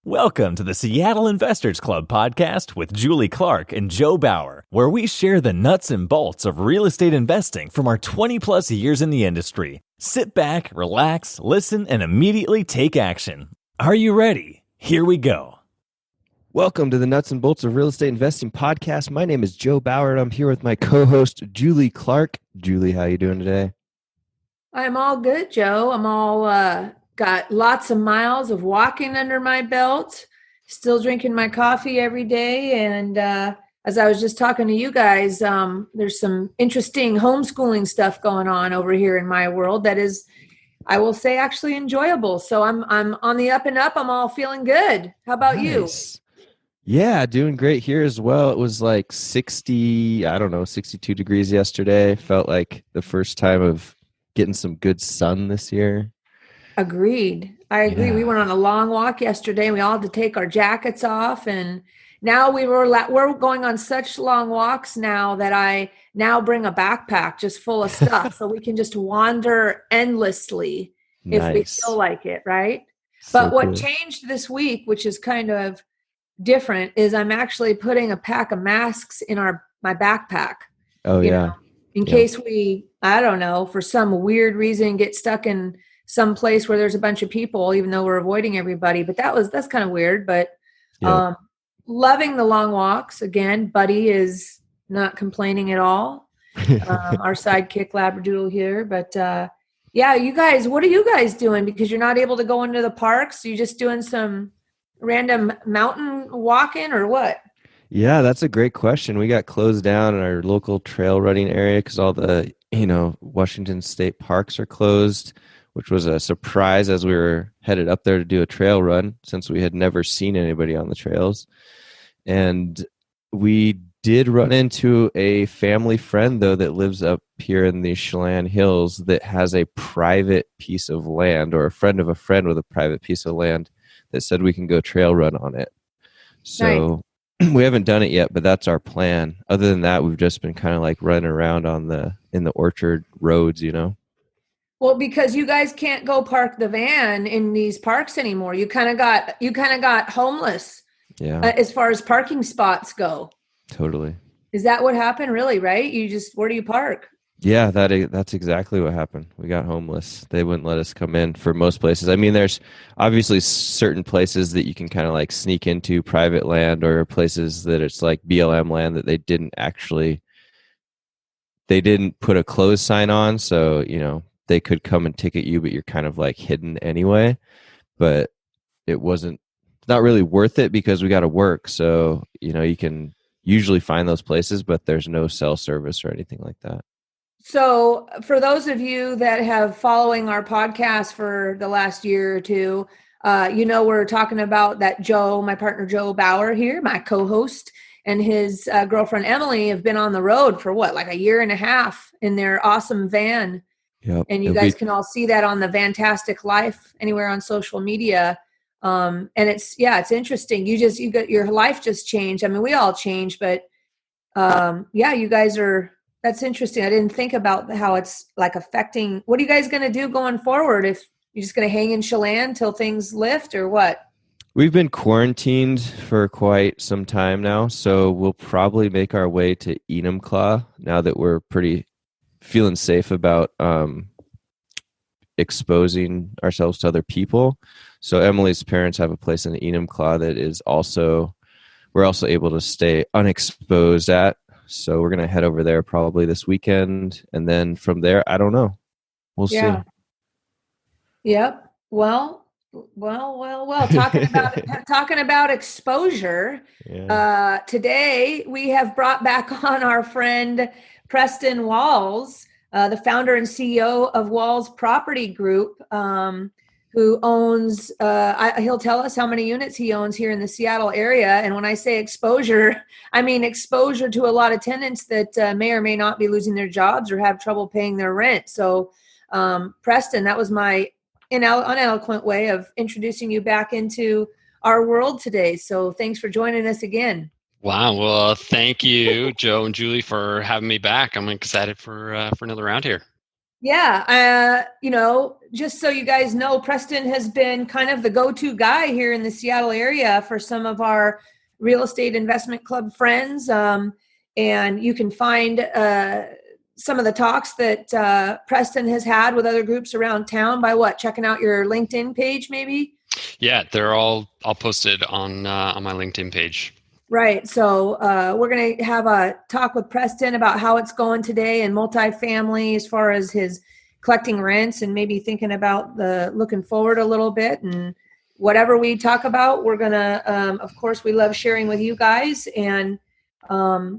Welcome to the Seattle Investors Club podcast with Julie Clark and Joe Bauer, where we share the nuts and bolts of real estate investing from our 20-plus years in the industry. Sit back, relax, listen, and immediately take action. Are you ready? Here we go. Welcome to the Nuts and Bolts of Real Estate Investing podcast. My name is Joe Bauer, and I'm here with my co-host, Julie Clark. Julie, how you doing today? I'm all good, Joe. I'm all got lots of miles of walking under my belt, still drinking my coffee every day. And as I was just talking to you guys, there's some interesting homeschooling stuff going on over here in my world that is, I will say, actually enjoyable. So I'm on the up and up. I'm all feeling good. How about Nice. Yeah, doing great here as well. It was like 62 degrees yesterday. Felt like the first time of getting some good sun this year. Agreed. I agree. Yeah. We went on a long walk yesterday and we all had to take our jackets off. And now we're going on such long walks now that I now bring a backpack just full of stuff so we can just wander endlessly if we feel like it, right? But what changed this week, which is kind of different, is I'm actually putting a pack of masks in my backpack. Oh, yeah. Know, in case we, I don't know, for some weird reason get stuck in some place where there's a bunch of people, even though we're avoiding everybody. But that's kind of weird. But loving the long walks. Again, Buddy is not complaining at all. Our sidekick Labradoodle here. But yeah, you guys, what are you guys doing? Because you're not able to go into the parks. You're just doing some random mountain walking or what? Yeah, that's a great question. We got closed down in our local trail running area because all the, Washington State parks are closed, which was a surprise as we were headed up there to do a trail run since we had never seen anybody on the trails. And we did run into a family friend, though, that lives up here in the Chelan Hills that has a private piece of land, or a friend of a friend with a private piece of land that said we can go trail run on it. So we haven't done it yet, but that's our plan. Other than that, we've just been kind of like running around in the orchard roads, Well, because you guys can't go park the van in these parks anymore. You kind of got homeless. Yeah. As far as parking spots go. Totally. Is that what happened? Really? Right? Where do you park? Yeah, that's exactly what happened. We got homeless. They wouldn't let us come in for most places. I mean, there's obviously certain places that you can kind of like sneak into, private land, or places that it's like BLM land that they didn't put a closed sign on. So, they could come and ticket you, but you're kind of like hidden anyway. But it wasn't not really worth it because we got to work. So, you can usually find those places, but there's no cell service or anything like that. So for those of you that have following our podcast for the last year or two, we're talking about that Joe, my partner Joe Bauer here, my co-host, and his girlfriend Emily have been on the road for like a year and a half in their awesome van. Yep. And you guys can all see that on the Fantastic Life anywhere on social media. And it's interesting. You got your life just changed. I mean, we all change, but you guys that's interesting. I didn't think about how it's like affecting. What are you guys going to do going forward? If you're just going to hang in Chelan till things lift, or what? We've been quarantined for quite some time now, so we'll probably make our way to Enumclaw now that we're pretty feeling safe about exposing ourselves to other people. So Emily's parents have a place in Enumclaw that is we're also able to stay unexposed at. So we're going to head over there probably this weekend. And then from there, I don't know. We'll see. Yep. Well. Talking about exposure. Yeah. Today we have brought back on our friend Preston Walls, the founder and CEO of Walls Property Group, who owns, he'll tell us how many units he owns here in the Seattle area. And when I say exposure, I mean exposure to a lot of tenants that may or may not be losing their jobs or have trouble paying their rent. So Preston, that was my uneloquent way of introducing you back into our world today. So thanks for joining us again. Wow. Well, thank you, Joe and Julie, for having me back. I'm excited for another round here. Yeah. just so you guys know, Preston has been kind of the go-to guy here in the Seattle area for some of our real estate investment club friends. And you can find some of the talks that Preston has had with other groups around town by checking out your LinkedIn page, maybe? Yeah, they're all posted on my LinkedIn page. Right. So we're going to have a talk with Preston about how it's going today in multifamily as far as his collecting rents, and maybe thinking about looking forward a little bit. And whatever we talk about, we're going to, of course, we love sharing with you guys. And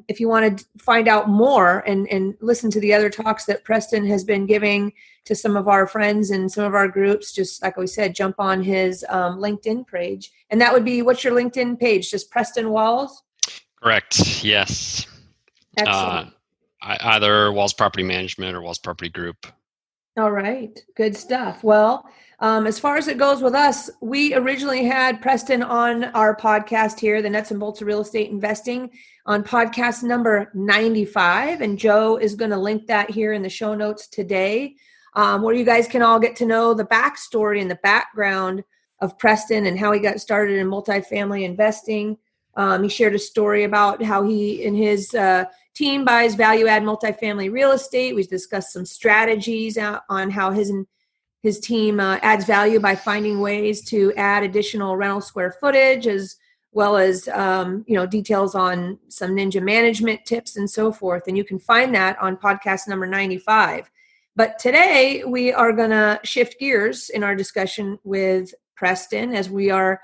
if you want to find out more and listen to the other talks that Preston has been giving to some of our friends and some of our groups, just like we said, jump on his LinkedIn page. And that would be, what's your LinkedIn page? Just Preston Walls? Correct. Yes. Excellent. Either Walls Property Management or Walls Property Group. All right. Good stuff. Well, as far as it goes with us, we originally had Preston on our podcast here, the Nuts and Bolts of Real Estate Investing, on podcast number 95. And Joe is going to link that here in the show notes today, where you guys can all get to know the backstory and the background of Preston and how he got started in multifamily investing. He shared a story about how he and his team buys value-add multifamily real estate. We discussed some strategies on how his team adds value by finding ways to add additional rental square footage, as well as details on some ninja management tips and so forth. And you can find that on podcast number 95. But today we are going to shift gears in our discussion with Preston, as we are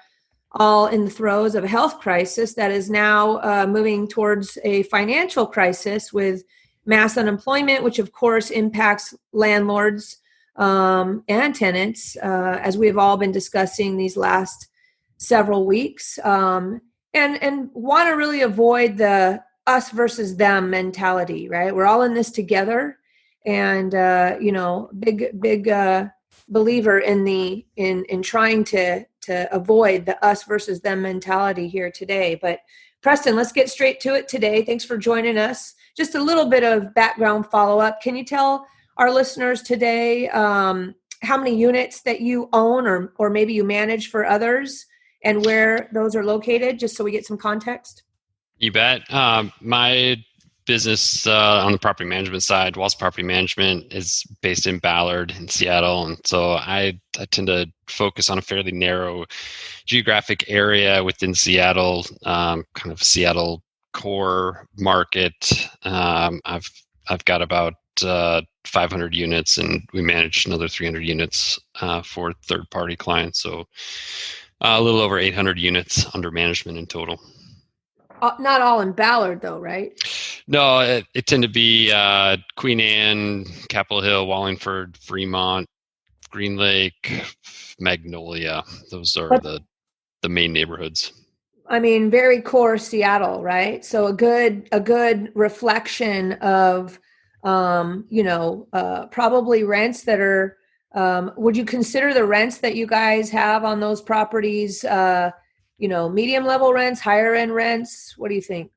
all in the throes of a health crisis that is now moving towards a financial crisis with mass unemployment, which of course impacts landlords and tenants, as we have all been discussing these last several weeks, and want to really avoid the us versus them mentality, right? We're all in this together, and big believer in trying to avoid the us versus them mentality here today. But Preston, let's get straight to it today. Thanks for joining us. Just a little bit of background follow-up. Can you tell our listeners today how many units that you own or maybe you manage for others and where those are located, just so we get some context? You bet. My business on the property management side, Walls Property Management, is based in Ballard in Seattle. And so I tend to focus on a fairly narrow geographic area within Seattle, kind of Seattle core market. I've got about 500 units, and we manage another 300 units for third-party clients. So a little over 800 units under management in total. Not all in Ballard, though, right? No, it tend to be Queen Anne, Capitol Hill, Wallingford, Fremont, Green Lake, Magnolia. Those are the main neighborhoods. I mean, very core Seattle, right? So a good reflection of probably rents that are. Would you consider the rents that you guys have on those properties? Medium level rents, higher end rents? What do you think?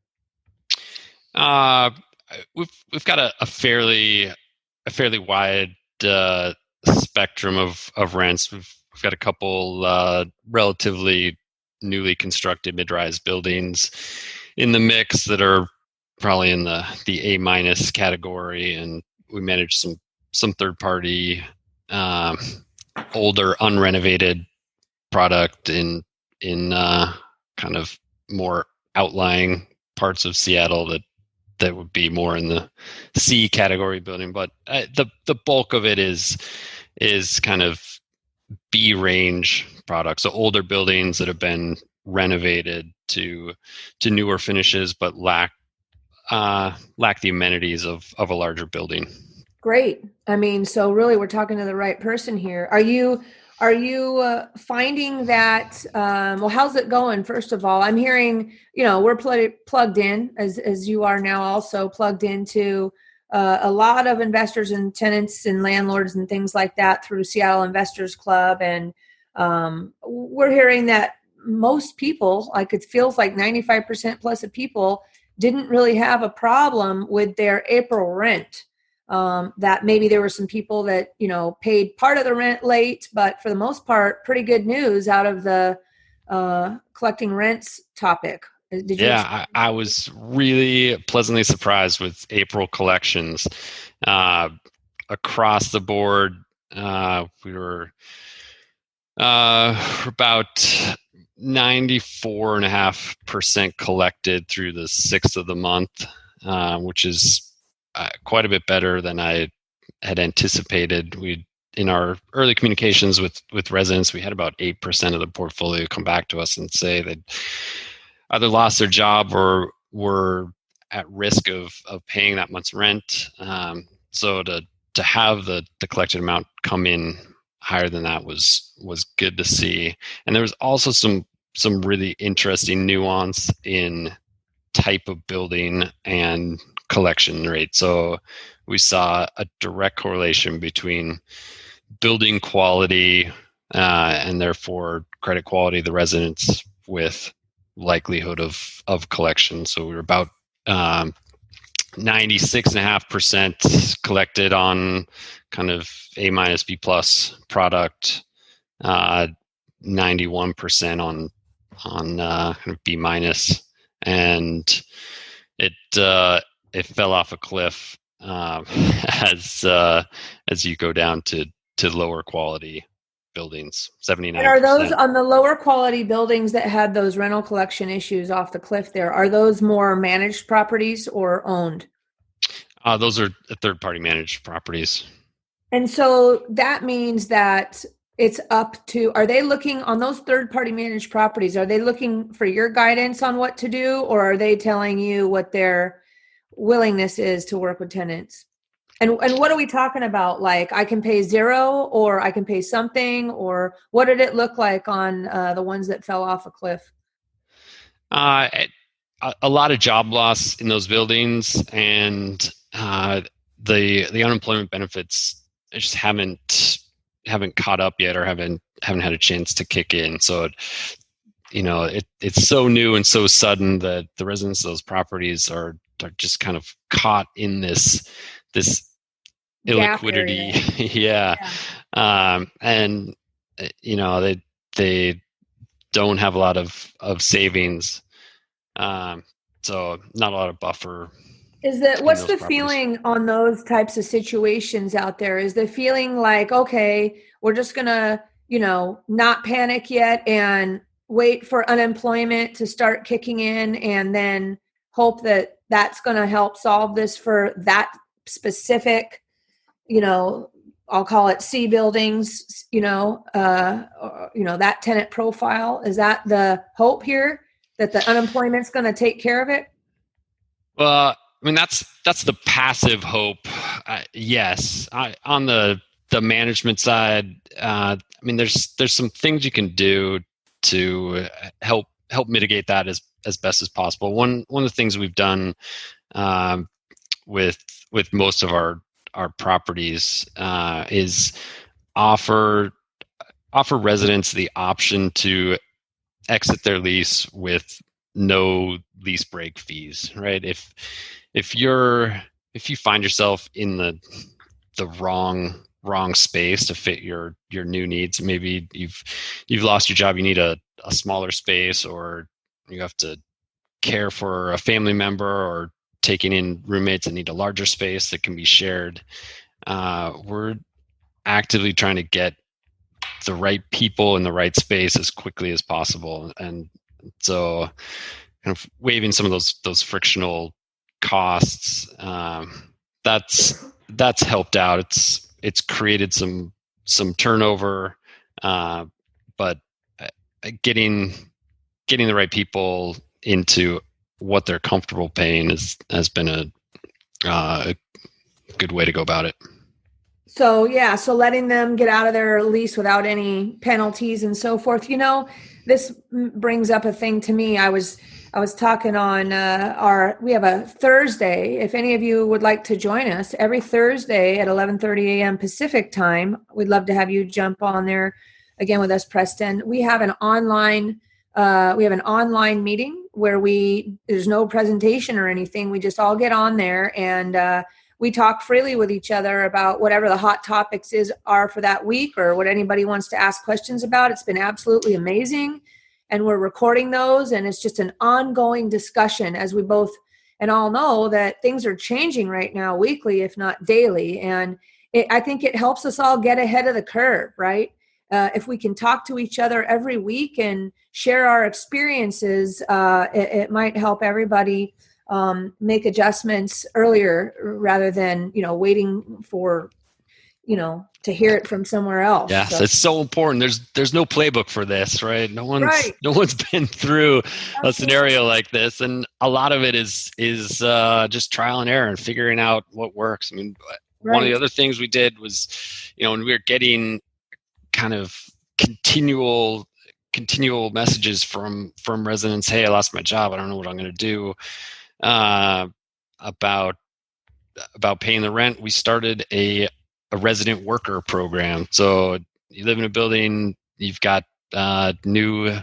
We've got a fairly wide spectrum of rents. We've got a couple relatively newly constructed mid-rise buildings in the mix that are probably in the A- category, and we manage some third party older unrenovated product in kind of more outlying parts of Seattle that would be more in the C category building. But the bulk of it is kind of B range products, so older buildings that have been renovated to newer finishes, but lack the amenities of a larger building. Great. I mean, so really we're talking to the right person here. Are you finding that, how's it going? First of all, I'm hearing, we're plugged in as you are now, also plugged into a lot of investors and tenants and landlords and things like that through Seattle Investors Club. And we're hearing that most people, like it feels like 95% plus of people, didn't really have a problem with their April rent. that maybe there were some people that, paid part of the rent late, but for the most part, pretty good news out of the collecting rents topic. Did you? Yeah, I was really pleasantly surprised with April collections. Across the board, we were about 94.5% collected through the 6th of the month, which is quite a bit better than I had anticipated. In our early communications with residents, we had about 8% of the portfolio come back to us and say that either lost their job or were at risk of paying that month's rent. So to have the collected amount come in higher than that was good to see. And there was also some really interesting nuance in type of building and collection rate. So we saw a direct correlation between building quality and therefore credit quality of the residents with likelihood of collection. So we were about 96.5% collected on kind of A minus B plus product, 91% on kind of B minus, and it fell off a cliff as you go down to lower quality buildings. 79%. And are those on the lower quality buildings that had those rental collection issues off the cliff there? Are those more managed properties or owned? Those are third-party managed properties. And so that means that it's up to, are they looking on those third-party managed properties? Are they looking for your guidance on what to do, or are they telling you what their willingness is to work with tenants? And what are we talking about? Like, I can pay zero, or I can pay something, or what did it look like on the ones that fell off a cliff? A lot of job loss in those buildings, and the unemployment benefits just haven't caught up yet, or haven't had a chance to kick in. So, it's so new and so sudden that the residents of those properties are just kind of caught in this illiquidity. Yeah. And they don't have a lot of savings. So not a lot of buffer. What's the feeling on those types of situations out there? Is the feeling like, okay, we're just gonna, not panic yet and wait for unemployment to start kicking in, and then hope that that's going to help solve this for that specific, I'll call it C buildings, that tenant profile? Is that the hope here, that the unemployment's going to take care of it? Well, I mean, that's the passive hope. Yes. On the management side, there's some things you can do to help mitigate that as best as possible. One of the things we've done with most of our properties is offer residents the option to exit their lease with no lease break fees. Right? If you find yourself in the wrong space to fit your new needs, maybe you've lost your job, you need a smaller space, or you have to care for a family member, or taking in roommates that need a larger space that can be shared. We're actively trying to get the right people in the right space as quickly as possible, and so kind of waiving some of those frictional costs. That's helped out. It's created some turnover, but getting the right people into what they're comfortable paying has been a good way to go about it. So letting them get out of their lease without any penalties and so forth. This brings up a thing to me. I was talking on we have a Thursday. If any of you would like to join us every Thursday at 11:30 a.m. Pacific time, we'd love to have you jump on there again with us, Preston. We have an online meeting where there's no presentation or anything. We just all get on there, and we talk freely with each other about whatever the hot topics are for that week or what anybody wants to ask questions about. It's been absolutely amazing. And we're recording those, and it's just an ongoing discussion, as we both and all know that things are changing right now weekly, if not daily. And I think it helps us all get ahead of the curve, right? If we can talk to each other every week and share our experiences, it might help everybody make adjustments earlier rather than, waiting for, to hear it from somewhere else. Yes, so. It's so important. There's no playbook for this, right? No one's been through a scenario like this, and a lot of it is just trial and error and figuring out what works. I mean, one of the other things we did was, when we were getting kind of continual messages from residents, hey, I lost my job, I don't know what I'm going to do, about paying the rent. We started a resident worker program. So you live in a building, you've got new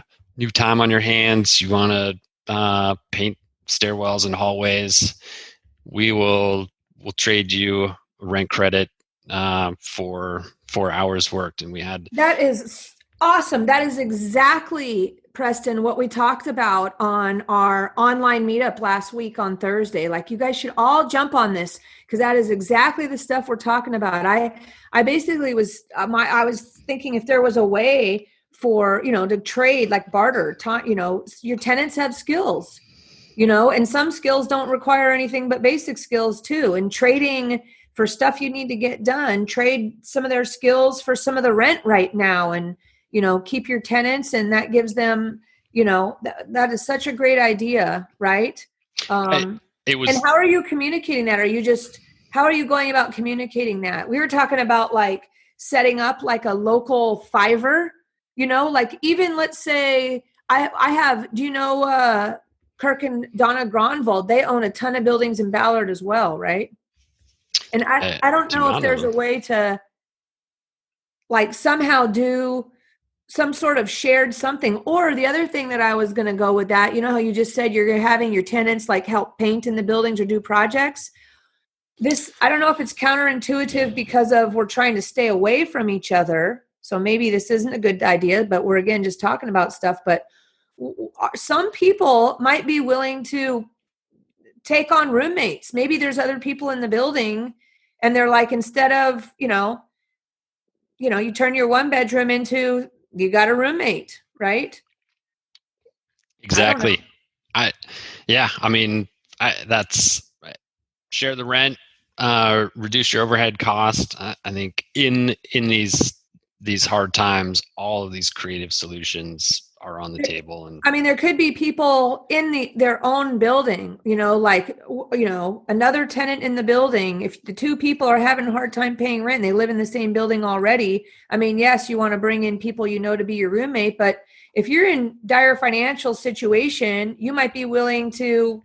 time on your hands, you want to paint stairwells and hallways, we'll trade you rent credit for hours worked. And we had that is awesome. That is exactly, Preston, what we talked about on our online meetup last week on Thursday. Like, you guys should all jump on this, because that is exactly the stuff we're talking about. I basically was I was thinking if there was a way for, to trade, like barter, your tenants have skills, and some skills don't require anything but basic skills too. And trading for stuff you need to get done, trade some of their skills for some of the rent right now, and keep your tenants, and that gives them, that is such a great idea, right? And how are you communicating that? How are you going about communicating that? We were talking about like setting up like a local Fiverr, like even let's say I have, do you know Kirk and Donna Gronvald? They own a ton of buildings in Ballard as well, right? And I don't know if there's a way to like somehow do some sort of shared something. Or the other thing that I was going to go with that, how you just said you're having your tenants like help paint in the buildings or do projects. This, I don't know if it's counterintuitive because of we're trying to stay away from each other. So maybe this isn't a good idea, but we're again just talking about stuff. But some people might be willing to take on roommates. Maybe there's other people in the building and they're like, instead of, you turn your one bedroom into, you got a roommate, right? Exactly. That's share the rent, reduce your overhead cost. I think in these hard times, all of these creative solutions are on the table. And there could be people in their own building, another tenant in the building. If the two people are having a hard time paying rent, and they live in the same building already. Yes, you want to bring in people, to be your roommate, but if you're in dire financial situation, you might be willing to,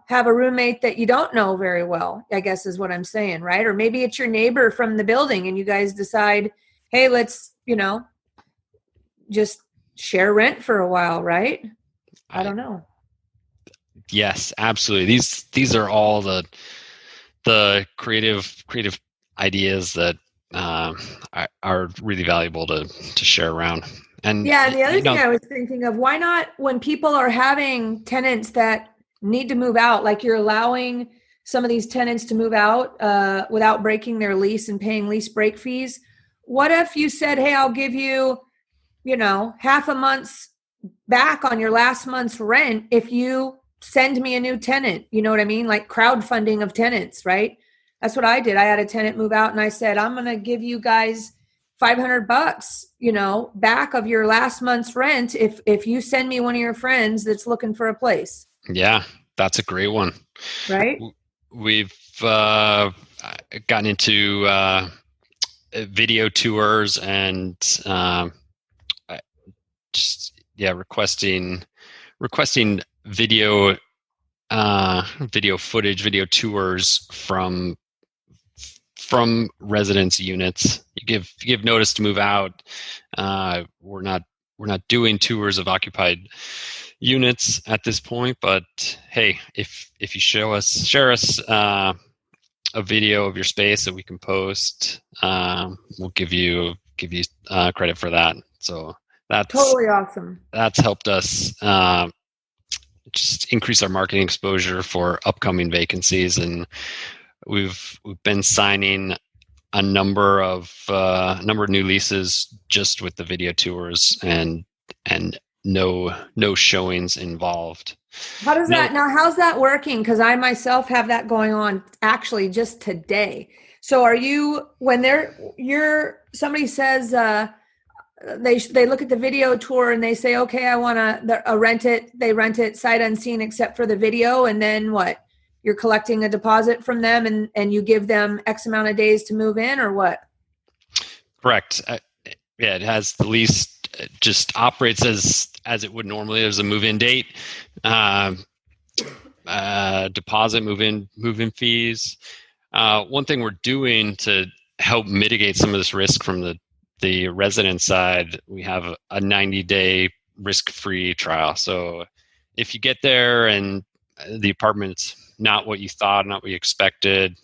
have a roommate that you don't know very well, I guess is what I'm saying, right? Or maybe it's your neighbor from the building and you guys decide, hey, let's, just share rent for a while, right? I don't know. Yes, absolutely. These are all the creative ideas that are really valuable to share around. And yeah, and the other thing I was thinking of, why not when people are having tenants that need to move out, like you're allowing some of these tenants to move out without breaking their lease and paying lease break fees. What if you said, hey, I'll give you, half a month's back on your last month's rent if you send me a new tenant? You know what I mean? Like crowdfunding of tenants, right? That's what I did. I had a tenant move out and I said, I'm going to give you guys $500, back of your last month's rent if you send me one of your friends that's looking for a place. Yeah, that's a great one. Right? We've gotten into video tours and requesting video footage, video tours from residents' units. You give notice to move out. We're not doing tours of occupied units at this point, but hey, if you share us a video of your space that we can post, we'll give you credit for that. So that's Totally awesome. That's helped us just increase our marketing exposure for upcoming vacancies, and we've been signing a number of new leases just with the video tours and no showings involved. How does that now? How's that working? Because I myself have that going on actually just today. So are you when somebody says they look at the video tour and they say, okay, I want to rent it. They rent it sight unseen except for the video, and then what? You're collecting a deposit from them and you give them X amount of days to move in, or what? Correct. Yeah, it has the lease. It just operates as it would normally. There's a move-in date, deposit, move-in fees. One thing we're doing to help mitigate some of this risk from the resident side, we have a 90-day risk-free trial. So if you get there and the apartment's not what you thought, not what you expected,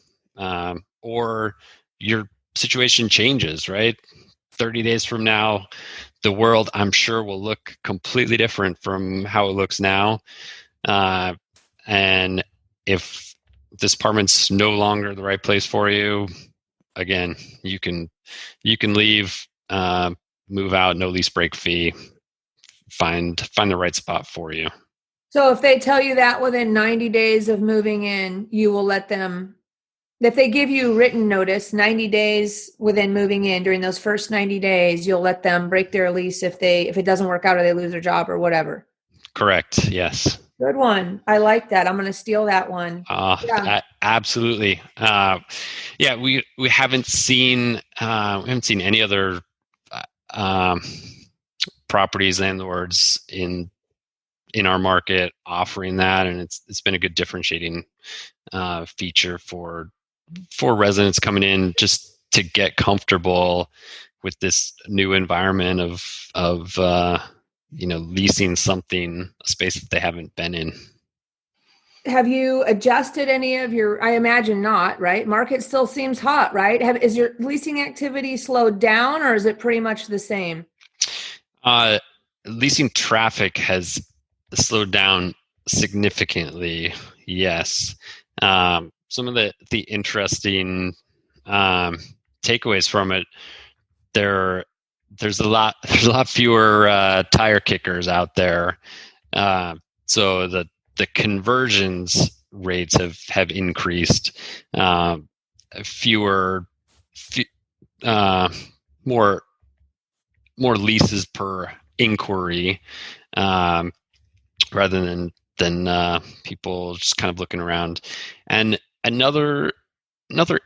or your situation changes, right? 30 days from now, the world, I'm sure, will look completely different from how it looks now. And if this apartment's no longer the right place for you, again, you can leave, move out, no lease break fee, find the right spot for you. So if they tell you that within 90 days of moving in, you will let them, if they give you written notice 90 days within moving in, during those first 90 days, you'll let them break their lease if it doesn't work out or they lose their job or whatever. Correct. Yes. Good one. I like that. I'm going to steal that one. Absolutely. Yeah, we haven't seen any other properties, landlords in our market offering that, and it's been a good differentiating feature for residents coming in just to get comfortable with this new environment of leasing a space that they haven't been in. Have you adjusted any of your, I imagine not, right? Market still seems hot, right? Is your leasing activity slowed down, or is it pretty much the same? Leasing traffic has slowed down significantly. Yes. Some of the interesting takeaways from it, there's a lot fewer tire kickers out there. So the conversions rates have increased. More leases per inquiry, rather than people just kind of looking around. And another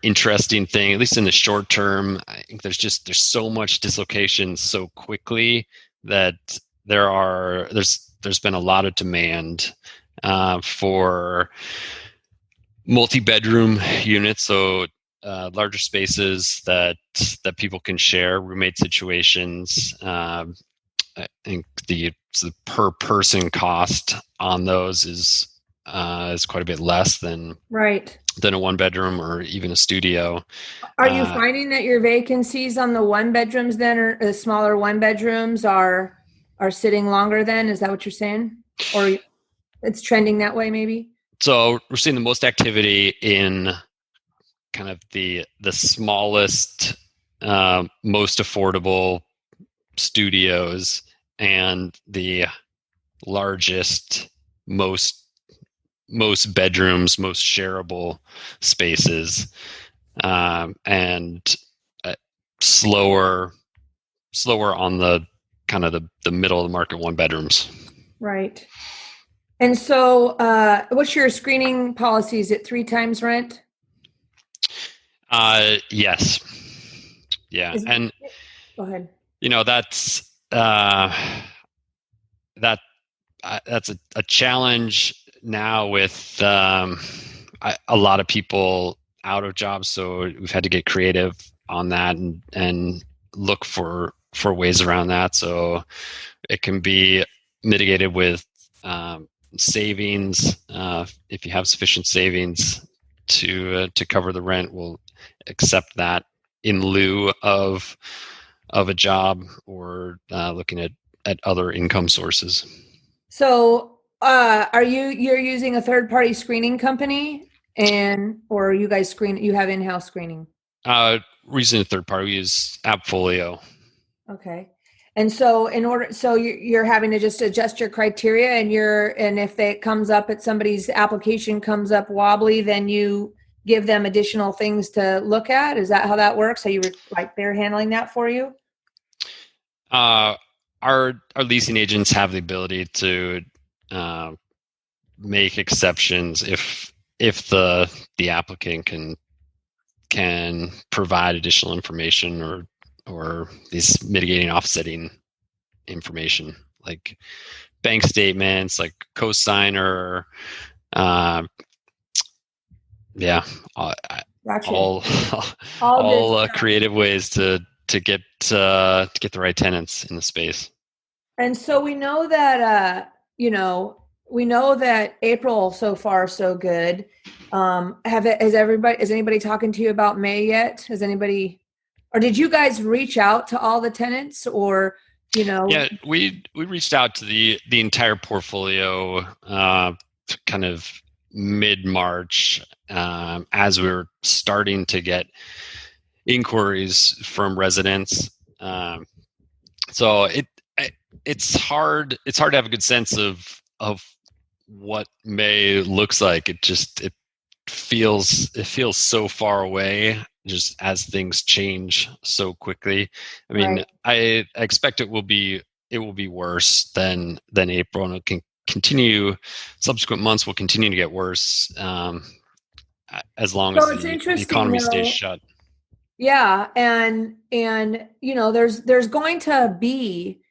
interesting thing, at least in the short term, I think there's so much dislocation so quickly that there's been a lot of demand for multi-bedroom units, so larger spaces that people can share, roommate situations. I think the per person cost on those is quite a bit less than a one bedroom or even a studio. Are you finding that your vacancies on the one bedrooms then, or the smaller one bedrooms are sitting longer then? Is that what you're saying? Or it's trending that way maybe? So we're seeing the most activity in kind of the smallest, most affordable studios, and the largest, most bedrooms, most shareable spaces, and slower on the kind of the middle of the market one bedrooms. Right. And so what's your screening policy? Is it 3 times rent? Yes. Yeah. Go ahead. That's a challenge now with a lot of people out of jobs. So we've had to get creative on that and look for ways around that. So it can be mitigated with savings. If you have sufficient savings, to cover the rent will accept that in lieu of a job or looking at other income sources. So, you're using a third party screening company, or you guys you have in-house screening? Reason a third party, we use Appfolio. Okay. And so you're having to just adjust your criteria, and if it comes up at somebody's application comes up wobbly, then you give them additional things to look at. Is that how that works? They're handling that for you? Our leasing agents have the ability to make exceptions if the applicant can provide additional information or these mitigating offsetting information like bank statements, like cosigner, Gotcha. all creative ways to get the right tenants in the space. And so we know that April so far so good. Is anybody talking to you about May yet? Or did you guys reach out to all the tenants, or Yeah, we reached out to the entire portfolio kind of mid-March as we were starting to get inquiries from residents. So it's hard to have a good sense of what May looks like. It feels so far away, just as things change so quickly. I mean, right. I expect it will be worse than April, and it can continue. Subsequent months will continue to get worse as long as the economy stays shut. Yeah, and there's going to be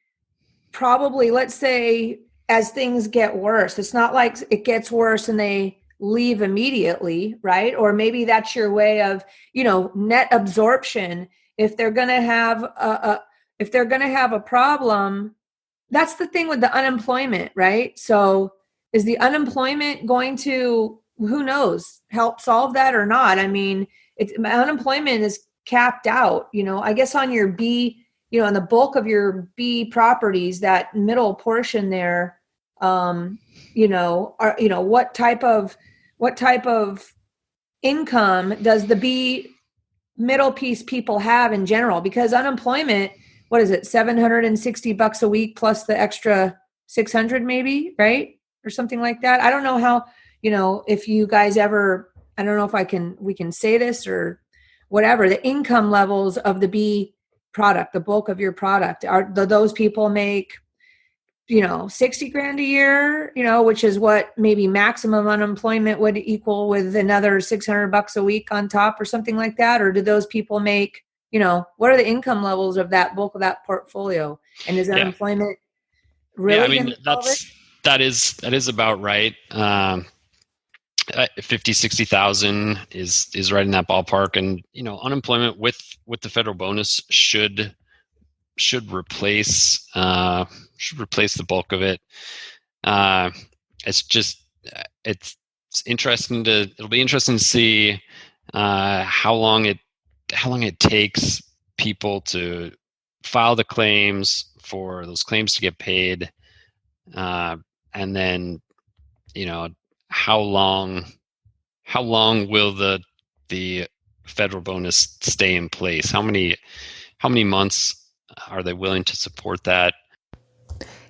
probably, let's say, as things get worse, it's not like it gets worse and they leave immediately, right? Or maybe that's your way of, net absorption. If they're going to have a problem, that's the thing with the unemployment, right? So is the unemployment going to, who knows, help solve that or not? I mean, unemployment is capped out, I guess on your B, on the bulk of your B properties, that middle portion there, what type of income does the B middle piece people have in general? Because unemployment, what is it, $760 a week plus the extra 600 maybe, right? Or something like that. I don't know how, if you guys ever, I don't know if we can say this or whatever, the income levels of the B product, the bulk of your product, do those people make, $60,000 a year, which is what maybe maximum unemployment would equal, with another $600 a week on top or something like that? Or do those people make, what are the income levels of that bulk of that portfolio? And is unemployment really? Yeah, I mean, that is about right. 50, 60,000 is right in that ballpark. And, unemployment with the federal bonus should replace the bulk of it. It's interesting it'll be interesting to see how long it takes people to file the claims, for those claims to get paid, and then how long will the federal bonus stay in place? How many months are they willing to support that?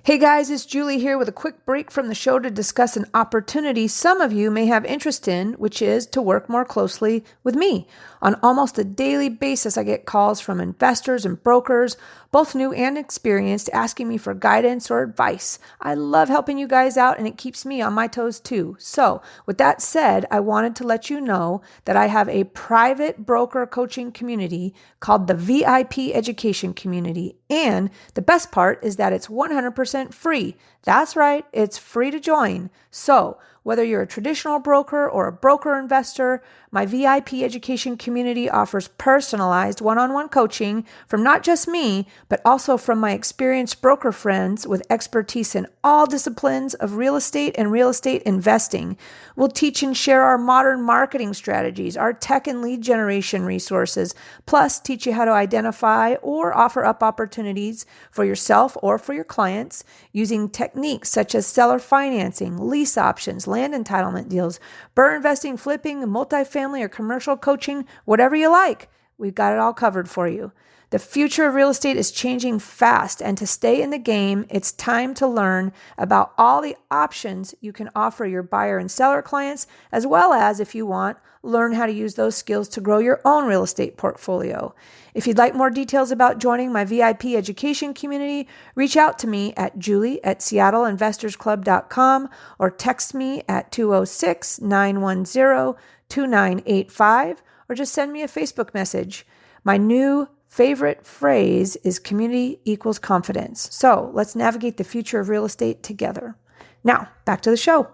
Hey guys, it's Julie here with a quick break from the show to discuss an opportunity some of you may have interest in, which is to work more closely with me. On almost a daily basis, I get calls from investors and brokers, both new and experienced, asking me for guidance or advice. I love helping you guys out, and it keeps me on my toes too. So with that said, I wanted to let you know that I have a private broker coaching community called the VIP Education Community. And the best part is that it's 100% free. That's right, it's free to join. So Whether you're a traditional broker or a broker investor, my VIP education community offers personalized one-on-one coaching from not just me, but also from my experienced broker friends with expertise in all disciplines of real estate and real estate investing. We'll teach and share our modern marketing strategies, our tech and lead generation resources, plus teach you how to identify or offer up opportunities for yourself or for your clients using techniques such as seller financing, lease options, land entitlement deals, BRRRR investing, flipping, multifamily or commercial coaching, whatever you like. We've got it all covered for you. The future of real estate is changing fast, and to stay in the game, it's time to learn about all the options you can offer your buyer and seller clients, as well as, if you want, learn how to use those skills to grow your own real estate portfolio. If you'd like more details about joining my VIP education community, reach out to me at julie@seattleinvestorsclub.com or text me at 206-910-2985 or just send me a Facebook message. My new favorite phrase is community equals confidence. So let's navigate the future of real estate together. Now, back to the show.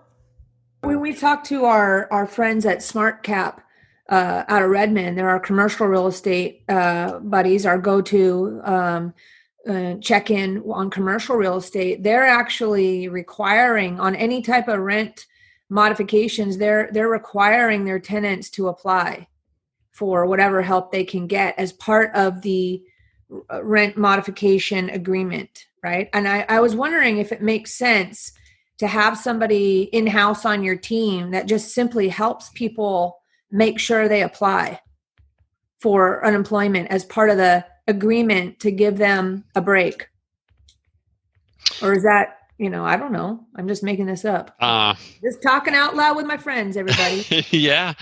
When we talk to our friends at SmartCap out of Redmond, they're our commercial real estate buddies, our go-to check-in on commercial real estate. They're actually requiring on any type of rent modifications, they're requiring their tenants to apply for whatever help they can get as part of the rent modification agreement, right? And I was wondering if it makes sense to have somebody in-house on your team that just simply helps people make sure they apply for unemployment as part of the agreement to give them a break. Or is that, I don't know. I'm just making this up. Just talking out loud with my friends, everybody. Yeah.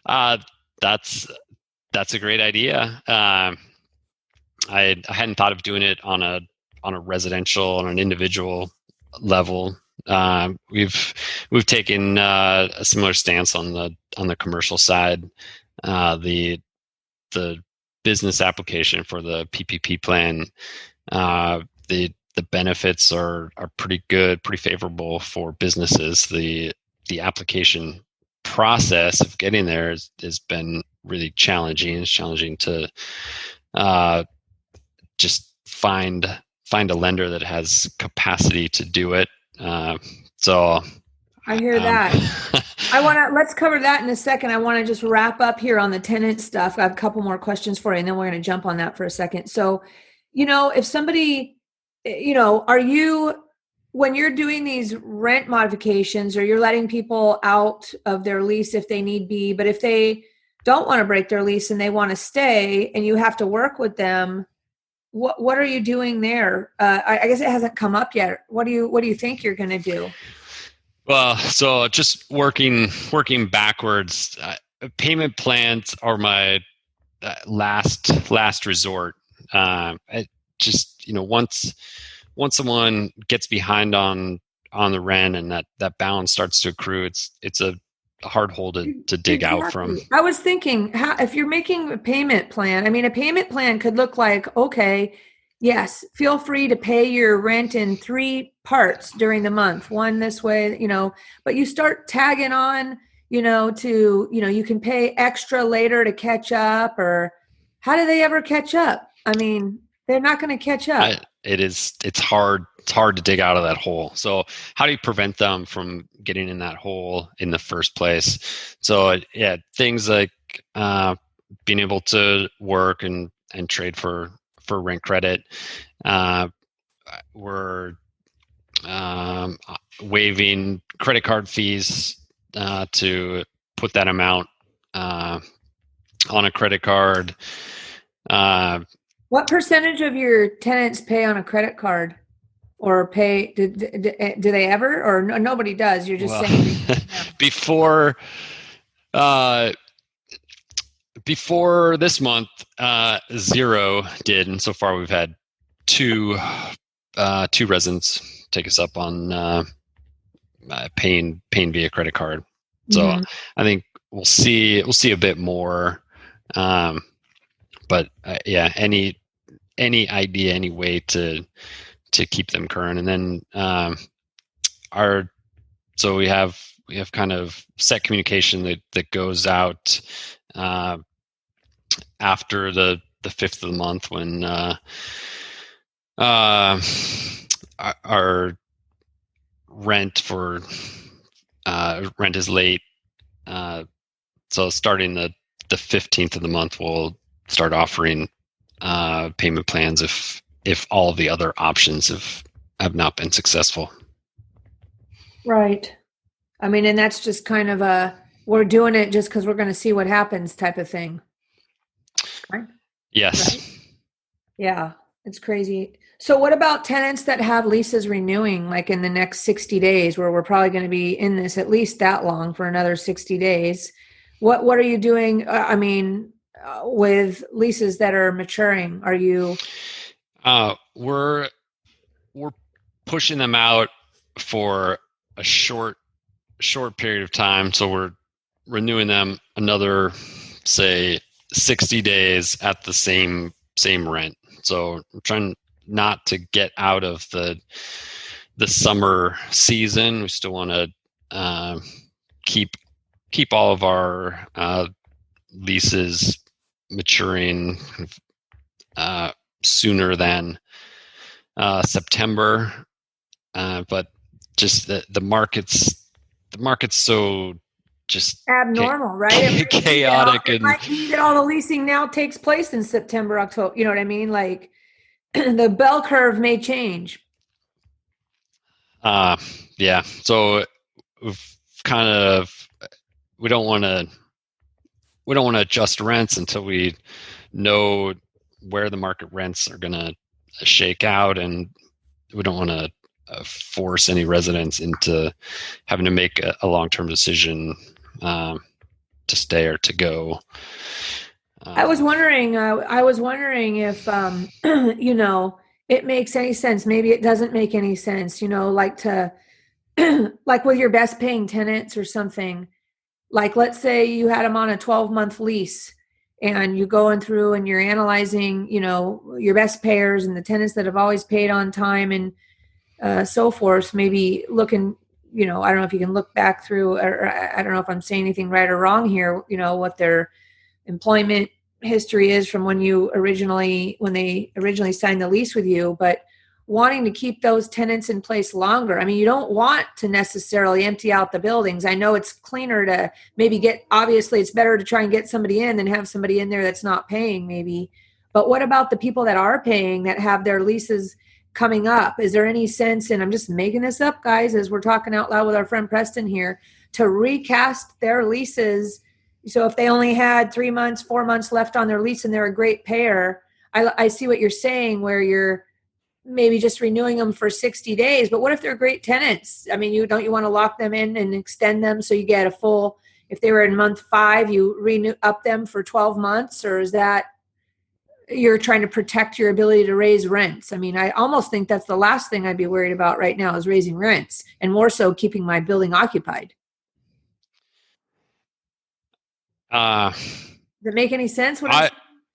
That's a great idea. I hadn't thought of doing it on a residential, on an individual level. We've taken a similar stance on the commercial side. The business application for the PPP plan, the benefits are pretty good, pretty favorable for businesses. The application process of getting there has been really challenging. It's challenging to just find a lender that has capacity to do it. So I hear that. Let's cover that in a second. I want to just wrap up here on the tenant stuff. I have a couple more questions for you, and then we're going to jump on that for a second. So, if somebody, when you're doing these rent modifications or you're letting people out of their lease if they need be, but if they don't want to break their lease and they want to stay and you have to work with them, what are you doing there? I guess it hasn't come up yet. What do you think you're going to do? Well, so just working backwards, payment plans are my last resort. Once someone gets behind on the rent and that balance starts to accrue, it's a hard hole to dig out from. I was thinking, if you're making a payment plan, a payment plan could look like, okay, yes, feel free to pay your rent in 3 parts during the month, one this way, but you start tagging on, you can pay extra later to catch up, or how do they ever catch up? They're not going to catch up. It's hard to dig out of that hole. So how do you prevent them from getting in that hole in the first place? So yeah, things like being able to work and trade for rent credit. We're waiving credit card fees to put that amount on a credit card. What percentage of your tenants pay on a credit card, or pay? Do they ever, or nobody does? You're just saying before this month, 0 did, and so far we've had two residents take us up on paying via credit card. So I think we'll see a bit more, but yeah, any idea, any way to keep them current. And then our So we have kind of set communication that goes out after the 5th of the month when our rent is late. So starting the 15th of the month, we'll start offering payment plans if all of the other options have not been successful. Right. I mean, and that's just kind of we're doing it just because we're going to see what happens type of thing. Right? Yes. Right? Yeah, it's crazy. So what about tenants that have leases renewing like in the next 60 days where we're probably going to be in this at least that long for another 60 days? What are you doing? With leases that are maturing, are you? We're pushing them out for a short period of time. So we're renewing them another, say, 60 days at the same rent. So we're trying not to get out of the summer season. We still want to keep all of our leases maturing sooner than September, but just the market's so just Abnormal, right? Chaotic. It might be that all the leasing now takes place in September, October. You know what I mean? Like the bell curve may change. Yeah. So we've kind of we don't want to adjust rents until we know where the market rents are going to shake out, and we don't want to force any residents into having to make a long-term decision to stay or to go. I was wondering if it makes any sense. Maybe it doesn't make any sense. Like to like with your best paying tenants or something. Like let's say you had them on a 12-month lease and you're going through and you're analyzing, your best payers and the tenants that have always paid on time and so forth, maybe looking, I don't know if you can look back through, or I don't know if I'm saying anything right or wrong here, what their employment history is from when they originally signed the lease with you, but wanting to keep those tenants in place longer. I mean, you don't want to necessarily empty out the buildings. I know it's cleaner to maybe obviously it's better to try and get somebody in than have somebody in there that's not paying maybe. But what about the people that are paying that have their leases coming up? Is there any sense, and I'm just making this up, guys, as we're talking out loud with our friend Preston here, to recast their leases? So if they only had 3 months, 4 months left on their lease and they're a great payer, I see what you're saying where you're maybe just renewing them for 60 days. But what if they're great tenants? I mean, don't you want to lock them in and extend them so you get a full, if they were in month 5, you renew up them for 12 months? Or is that you're trying to protect your ability to raise rents? I mean, I almost think that's the last thing I'd be worried about right now is raising rents, and more so keeping my building occupied. Does it make any sense?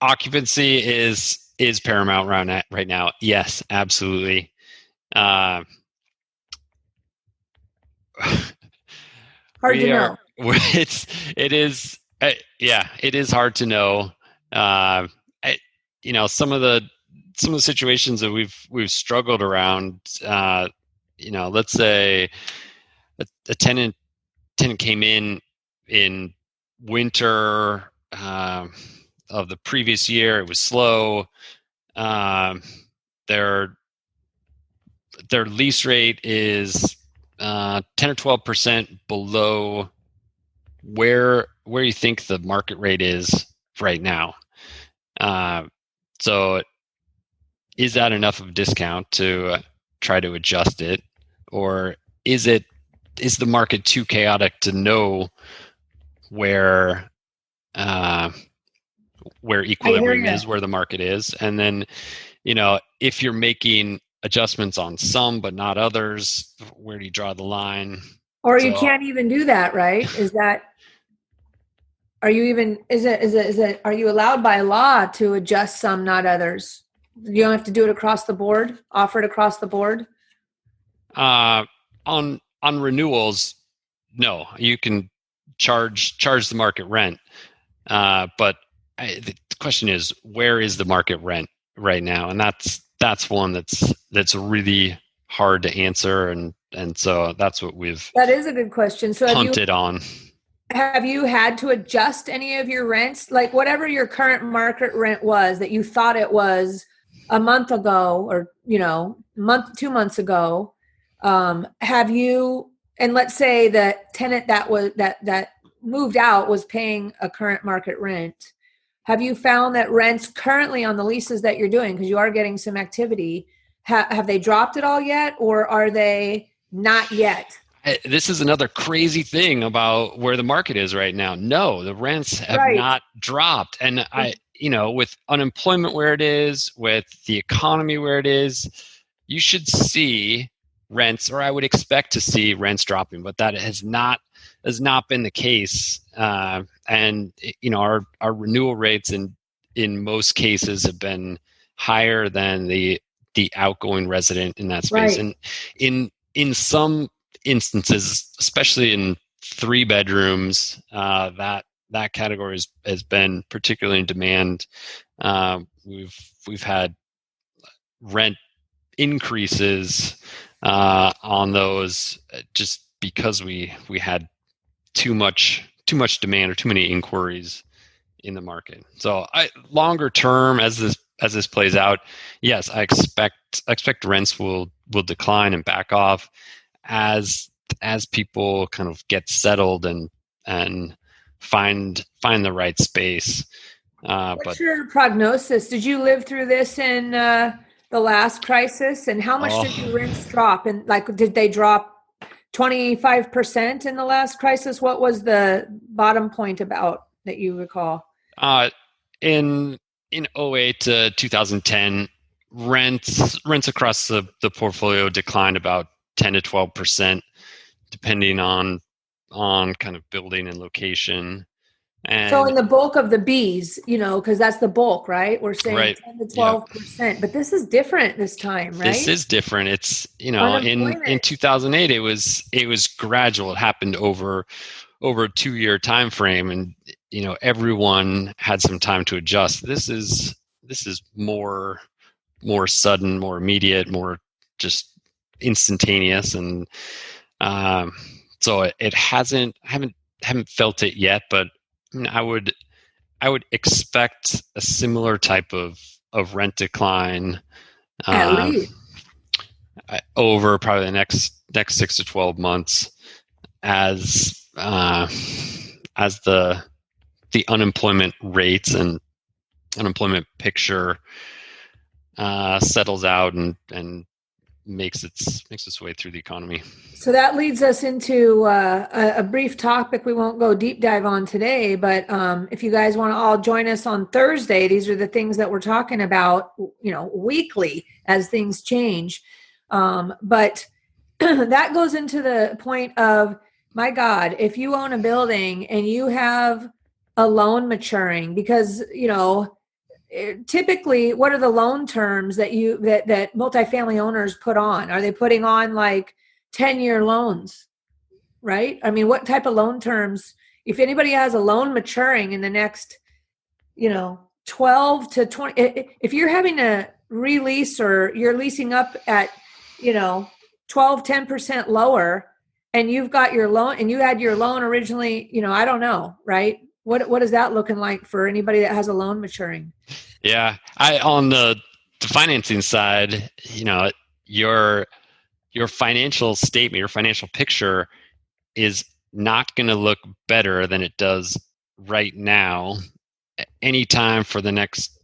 Occupancy is paramount right now. Yes, absolutely. Hard to know. It is hard to know. Some of the situations that we've struggled around. Let's say a tenant came in winter of the previous year. It was slow. Their lease rate is 10 or 12% below where you think the market rate is right now. So is that enough of a discount to try to adjust it, or is the market too chaotic to know where equilibrium is, where the market is? And then, if you're making adjustments on some but not others, where do you draw the line? Or you can't even do that, right? Are you allowed by law to adjust some, not others? You don't have to do it across the board, offer it across the board? On on renewals, no, you can charge the market rent. But the question is, where is the market rent right now? And that's one that's really hard to answer. And so that's what we've That is a good question. So punted on. Have you had to adjust any of your rents? Like whatever your current market rent was that you thought it was a month ago or, 2 months ago, have you, and let's say the tenant that moved out was paying a current market rent. Have you found that rents currently on the leases that you're doing, because you are getting some activity, have they dropped at all yet, or are they not yet? This is another crazy thing about where the market is right now. No, the rents have not dropped. And with unemployment where it is, with the economy where it is, you should see rents, or I would expect to see rents dropping, but that has not been the case. And our renewal rates in most cases have been higher than the outgoing resident in that space. Right. And in some instances, especially in 3 bedrooms, that category has been particularly in demand. We've had rent increases on those just because we had too much demand or too many inquiries in the market. So longer term, as this plays out, yes, I expect rents will decline and back off as people kind of get settled and find the right space. What's your prognosis? Did you live through this in the last crisis? And how much did your rents drop? And did they drop 25% in the last crisis? What was the bottom point about that you recall? In 2008 to 2010, rents across the portfolio declined about 10 to 12%, depending on kind of building and location. And so in the bulk of the Bs, because that's the bulk, right? We're saying right, 10 to 12%, but this is different this time, right? This is different. It's, in 2008, it was gradual. It happened over a 2-year time frame, and everyone had some time to adjust. This is more sudden, more immediate, more just instantaneous, and so it haven't felt it yet, but I would expect a similar type of rent decline At least. over probably the next 6 to 12 months as the unemployment rates and unemployment picture settles out and makes its way through the economy. So that leads us into a brief topic we won't go deep dive on today, but if you guys want to all join us on Thursday, these are the things that we're talking about, weekly as things change. But that goes into the point of, my God, if you own a building and you have a loan maturing, because, typically, what are the loan terms that that multifamily owners put on? Are they putting on 10-year loans, right? I mean, what type of loan terms? If anybody has a loan maturing in the next, 12 to 20, if you're having to release or you're leasing up at, 10% lower, and you've got your loan and you had your loan originally, I don't know, right? What is that looking like for anybody that has a loan maturing? Yeah, on the financing side, your financial statement, your financial picture is not going to look better than it does right now. Anytime for the next,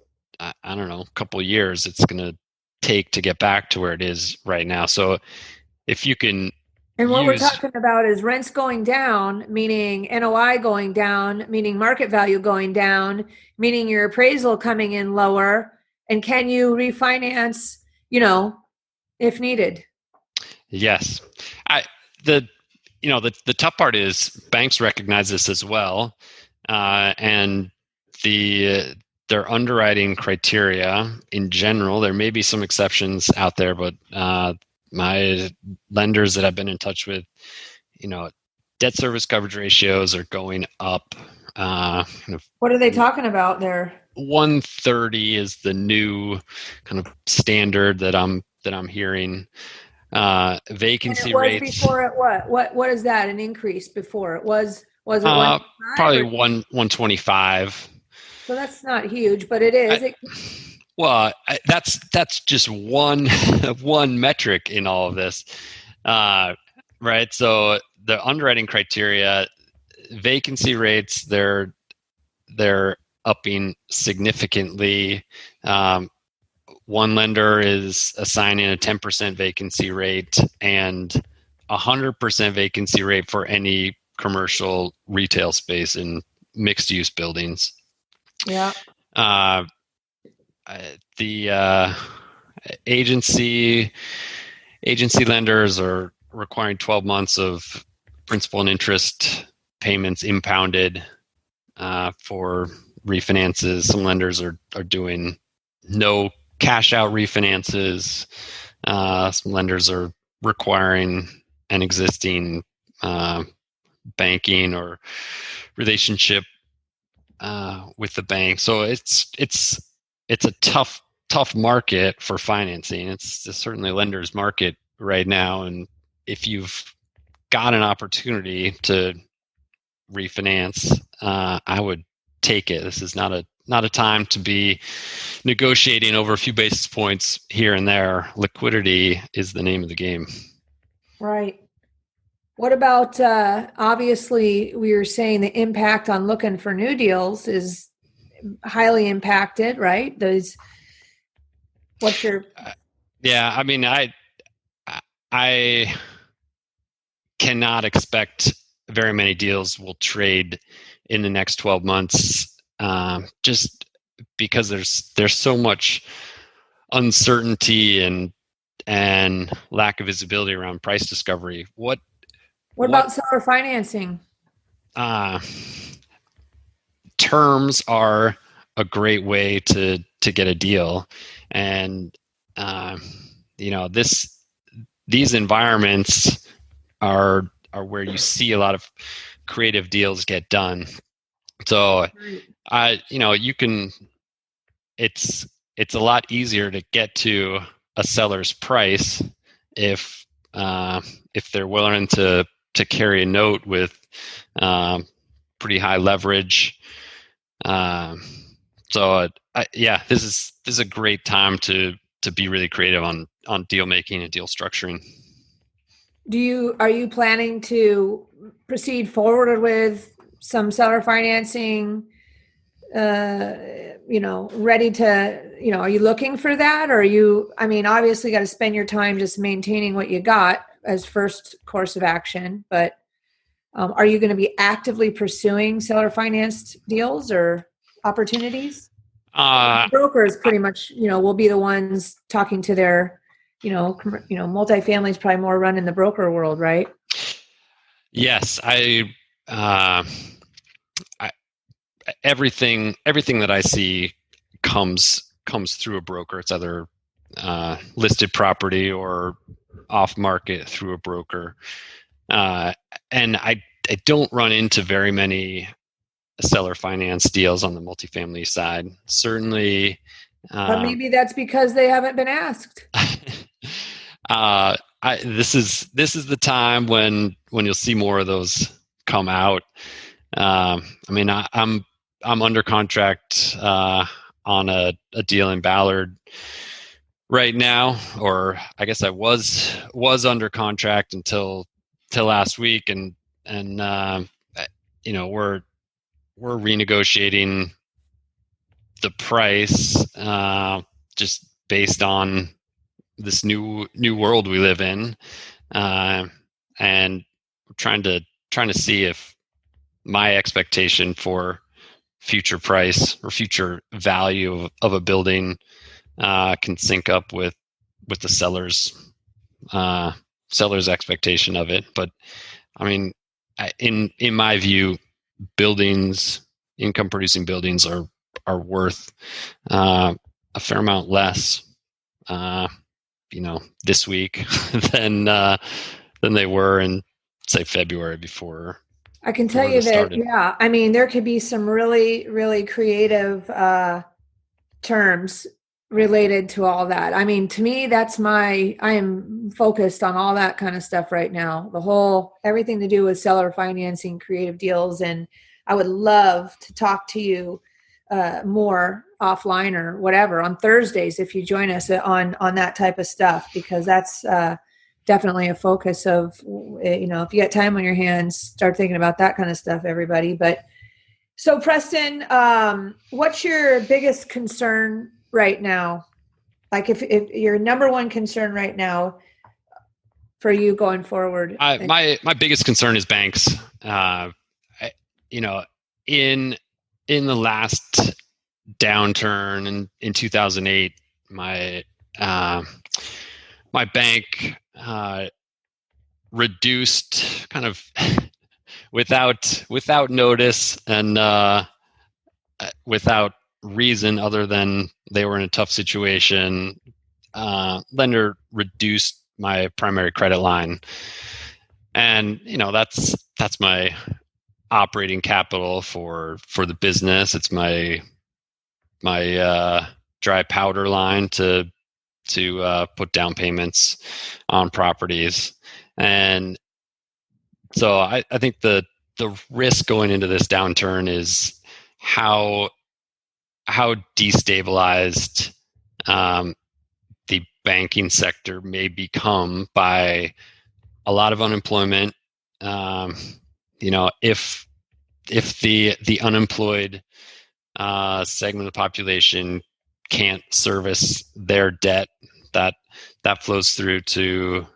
couple of years, it's going to take to get back to where it is right now. So if you can. And what we're talking about is rents going down, meaning NOI going down, meaning market value going down, meaning your appraisal coming in lower. And can you refinance, if needed? Yes. The tough part is banks recognize this as well. And their underwriting criteria in general, there may be some exceptions out there, but my lenders that I've been in touch with, debt service coverage ratios are going up. What are they talking about there? 130 is the new kind of standard that I'm hearing. Vacancy rates before it what is that, an increase? Before it was it probably 125. So that's not huge, but it is. That's just one metric in all of this, right? So the underwriting criteria, vacancy rates, they're upping significantly. One lender is assigning a 10% vacancy rate and 100% vacancy rate for any commercial retail space in mixed use buildings. Yeah. The agency lenders are requiring 12 months of principal and interest payments impounded for refinances. Some lenders are doing no cash out refinances. Some lenders are requiring an existing banking or relationship with the bank. So it's a tough market for financing. It's certainly a lender's market right now. And if you've got an opportunity to refinance, I would take it. This is not a time to be negotiating over a few basis points here and there. Liquidity is the name of the game. Right. What about, obviously we were saying the impact on looking for new deals is highly impacted, right? What's your... Yeah, I mean, I cannot expect very many deals will trade in the next 12 months. Just because there's so much uncertainty and lack of visibility around price discovery. What about seller financing? Terms are a great way to get a deal, and these environments are where you see a lot of creative deals get done. So you can, it's a lot easier to get to a seller's price if they're willing to carry a note with pretty high leverage. So this is a great time to be really creative on deal making and deal structuring. Are you planning to proceed forward with some seller financing, ready to, are you looking for that? Or obviously got to spend your time just maintaining what you got as first course of action, but are you going to be actively pursuing seller financed deals or opportunities? Brokers pretty much, will be the ones talking to their, multifamily is probably more run in the broker world, right? Yes, everything that I see comes through a broker. It's either listed property or off market through a broker. And I don't run into very many seller finance deals on the multifamily side. Certainly. But maybe that's because they haven't been asked. This is the time when you'll see more of those come out. I'm under contract on a deal in Ballard right now, or I guess I was under contract until last week, and we're renegotiating the price just based on this new world we live in, and trying to see if my expectation for future price or future value of a building can sync up with the seller's expectation of it. But in my view, income producing buildings are worth a fair amount less this week than they were in, say, February before. I can tell you that, started. yeah. I mean, there could be some really, really creative terms related to all that. I mean, to me, I am focused on all that kind of stuff right now. Everything to do with seller financing, creative deals. And I would love to talk to you more offline or whatever on Thursdays if you join us on that type of stuff, because that's definitely a focus of, if you got time on your hands, start thinking about that kind of stuff, everybody. But so Preston, what's your biggest concern right now? Like if your number one concern right now for you going forward? My biggest concern is banks. In the last downturn in 2008, my bank reduced kind of without notice and without reason other than they were in a tough situation. Lender reduced my primary credit line, and that's my operating capital for the business. It's my dry powder line to put down payments on properties. And so I think the risk going into this downturn is how destabilized the banking sector may become by a lot of unemployment. If the unemployed segment of the population can't service their debt, that flows through to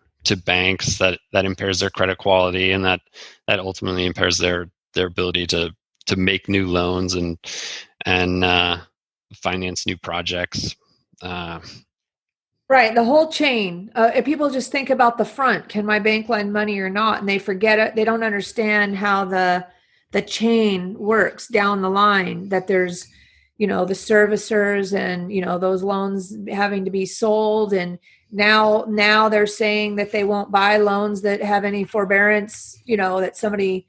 banks, that impairs their credit quality, and that ultimately impairs their ability to make new loans and finance new projects. Right. The whole chain. If people just think about the front, can my bank lend money or not? And they forget it. They don't understand how the chain works down the line, that there's, the servicers and, those loans having to be sold. And now they're saying that they won't buy loans that have any forbearance, that somebody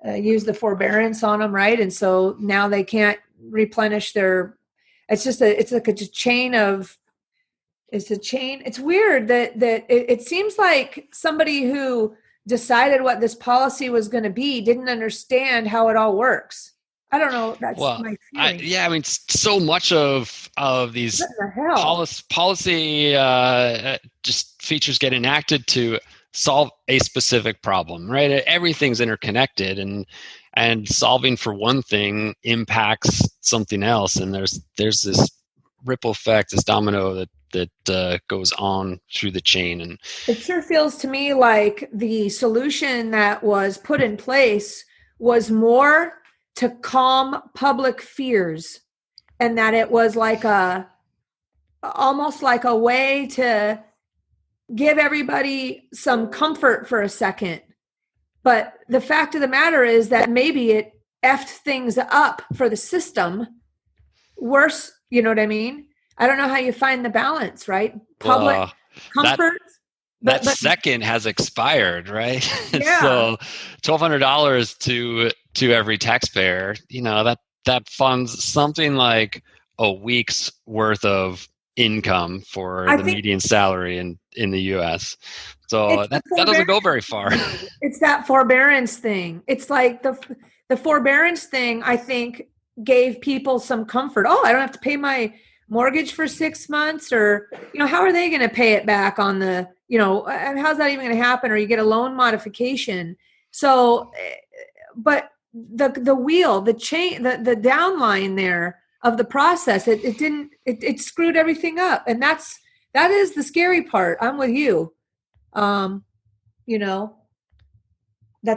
used the forbearance on them. Right. And so now they can't replenish it's like a chain of, it's weird that it seems like somebody who decided what this policy was going to be didn't understand how it all works. I don't know. That's my feeling. So much of these policy just features get enacted to solve a specific problem, right? Everything's interconnected, and solving for one thing impacts something else, and there's this ripple effect, this domino that goes on through the chain. And it sure feels to me like the solution that was put in place was more to calm public fears, and that it was like almost like a way to give everybody some comfort for a second. But the fact of the matter is that maybe it effed things up for the system worse. You know what I mean? I don't know how you find the balance, right? Public comfort. That second has expired, right? Yeah. So $1,200 to every taxpayer, that funds something like a week's worth of income for the median salary in the U.S. So that doesn't go very far. It's that forbearance thing. It's like the forbearance thing, I think, gave people some comfort. Oh, I don't have to pay my mortgage for 6 months, or, how are they going to pay it back on the, how's that even going to happen? Or you get a loan modification. So, but the wheel, the chain, the downline there of the process, it screwed everything up. And that is the scary part. I'm with you. That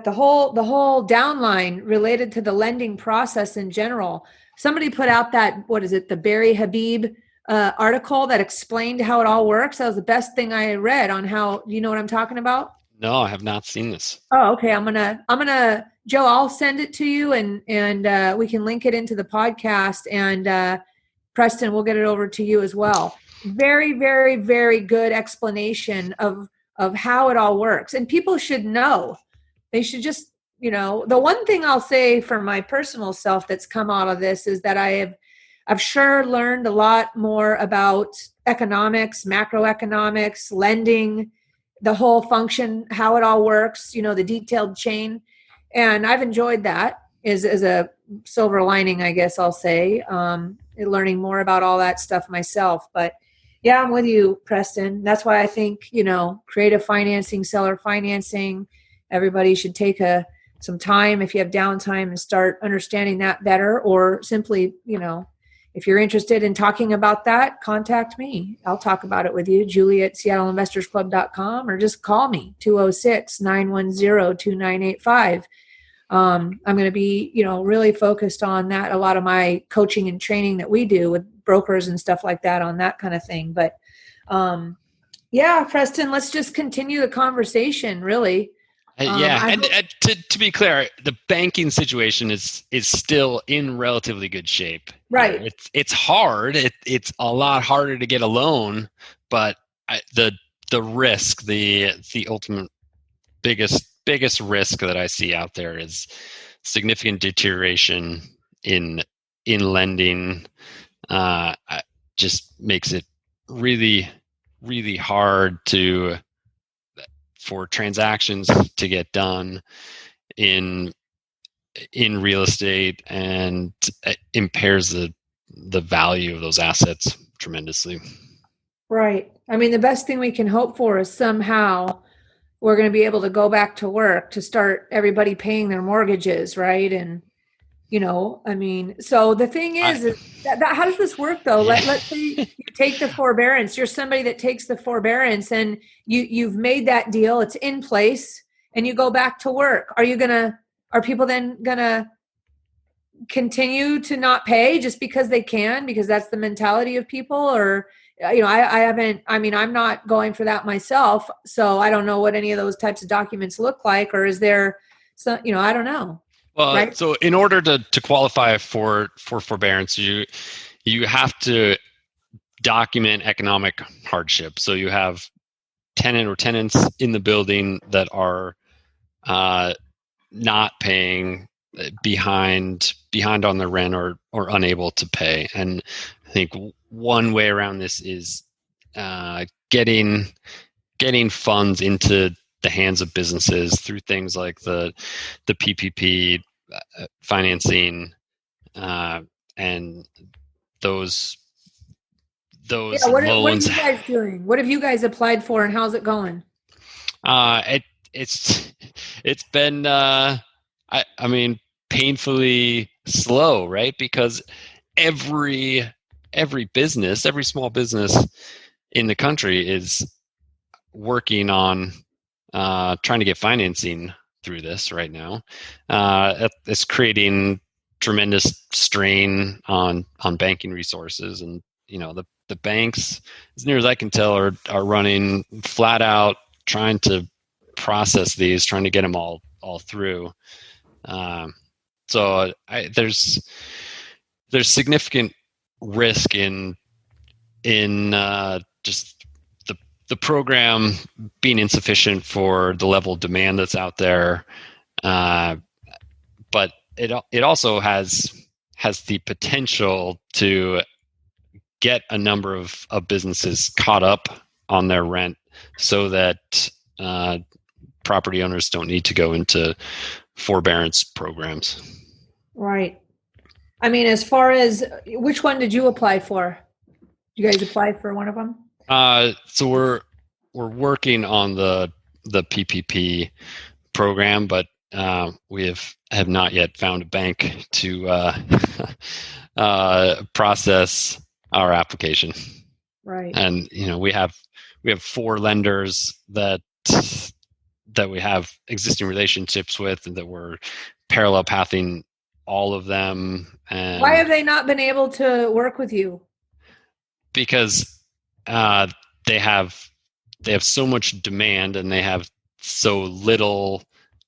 the whole downline related to the lending process in general. Somebody put out the Barry Habib article that explained how it all works. That was the best thing I read on how, you know what I'm talking about? No, I have not seen this. Oh, okay. I'm gonna, Joe, I'll send it to you and we can link it into the podcast, and Preston, we'll get it over to you as well. very, very, very good explanation of how it all works. And people should know. They should just, the one thing I'll say for my personal self that's come out of this is that I've sure learned a lot more about economics, macroeconomics, lending, the whole function, how it all works, the detailed chain. And I've enjoyed that as a silver lining, I guess I'll say, learning more about all that stuff myself. But yeah, I'm with you, Preston. That's why I think, creative financing, seller financing, everybody should take some time if you have downtime and start understanding that better, or simply, if you're interested in talking about that, contact me. I'll talk about it with you, Julie at SeattleInvestorsClub.com, or just call me, 206-910-2985. I'm going to be, really focused on that. A lot of my coaching and training that we do with brokers and stuff like that on that kind of thing. But yeah, Preston, let's just continue the conversation, really. To be clear, the banking situation is still in relatively good shape. Right. It's hard. It's a lot harder to get a loan, but the risk, the ultimate biggest risk that I see out there is significant deterioration in lending. Just makes it really, really hard for transactions to get done in real estate, and impairs the value of those assets tremendously. Right. I mean, the best thing we can hope for is somehow we're going to be able to go back to work to start everybody paying their mortgages, right? And so the thing is that how does this work though? Let's say you take the forbearance. You're somebody that takes the forbearance, and you've made that deal. It's in place, and you go back to work. Are people then gonna continue to not pay just because they can, because that's the mentality of people? Or I'm not going for that myself, so I don't know what any of those types of documents look like. Or is there some, I don't know. Well, right? So in order to qualify for forbearance, you have to document economic hardship. So you have tenant or tenants in the building that are not paying, behind on their rent, or unable to pay. And I think one way around this is getting funds into the hands of businesses through things like the PPP financing, and those loans. What are you guys doing? What have you guys applied for, and how's it going? It's been painfully slow, right? Because every business, every small business in the country is working on trying to get financing through this right now. It's creating tremendous strain on banking resources, and the banks, as near as I can tell, are running flat out trying to process these, trying to get them all through. So there's significant risk in just the program being insufficient for the level of demand that's out there, but it also has the potential to get a number of businesses caught up on their rent, so that property owners don't need to go into forbearance programs. Right. I mean, as far as which one did you apply for? You guys apply for one of them? So we're working on the PPP program, but we have not yet found a bank to process our application. Right. And we have 4 lenders that we have existing relationships with, and that we're parallel pathing all of them. And why have they not been able to work with you? Because they have so much demand, and they have so little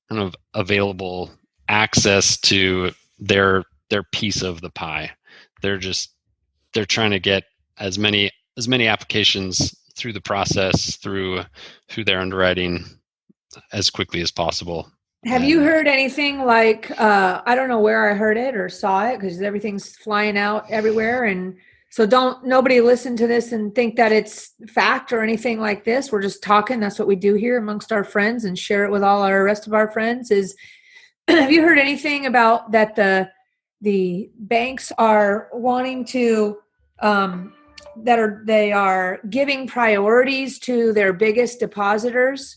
kind of available access to their piece of the pie. They're trying to get as many as many applications through the process, through their underwriting as quickly as possible. Have you heard anything like, I don't know where I heard it or saw it because everything's flying out everywhere. And so nobody listen to this and think that it's fact or anything like this. We're just talking. That's what we do here amongst our friends and share it with all our rest of our friends is, have you heard anything about that the banks are wanting to, they are giving priorities to their biggest depositors?